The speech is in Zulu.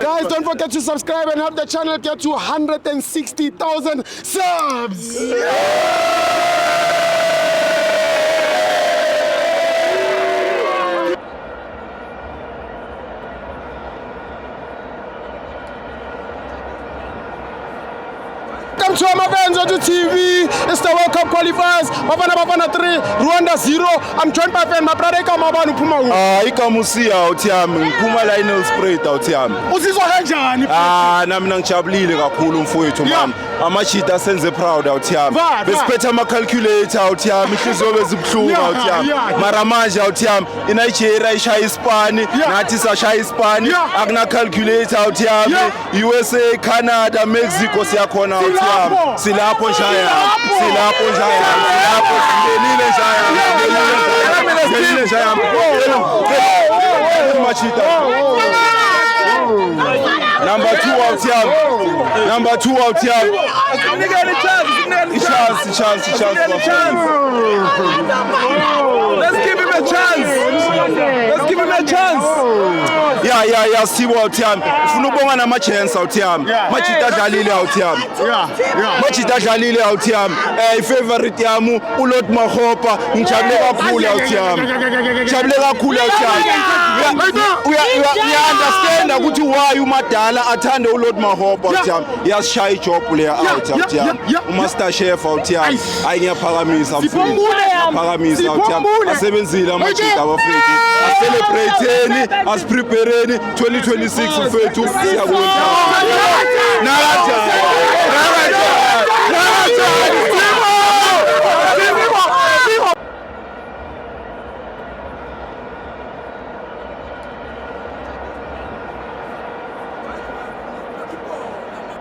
Guys, don't forget to subscribe and help the channel get to 160,000 subs. Welcome to my fans on TV. It's the World Cup qualifiers. Bafana 3, Rwanda 0. I'm joined by fan my brother Kamabanu Puma. Ikamusia uthiyami ngiphuma la inel spread uthiyami. Usizwa kanjani? Nami ngijabulile kakhulu mfowethu man. Amashita senze proud uthiyami. Besiphethe ama calculator uthiyami, ihliziyo bezibhlungu uthiyami. Mara manje uthiyami iNigeria ishaya iSpani, nathi sashaya iSpani, akuna calculator uthiyami. USA, Canada, Mexico siyakhona uthiyami. Silapho njaya. Silapho singenile njaya. Machita. Number 2 out here. Chance. Let's give him a chance. Yeah, see what time. Ufuna ubonga nama chance out here. Machita dlalile out here. Machita dlalile out here. Favorite yamu uLord Mahopa ngijabule kakhulu out here. We understand ukuthi why uMadala athanda uLord Mahopa out here. Yasishaya ijob le out here. Umaster chef out here. Hayi ngiyaphakamisa mfowethu. Phakamisa out here. Asebenzile amachita abafethu. Celebrating, as preparing 2026 mfethu siyakwenza. Nalaja.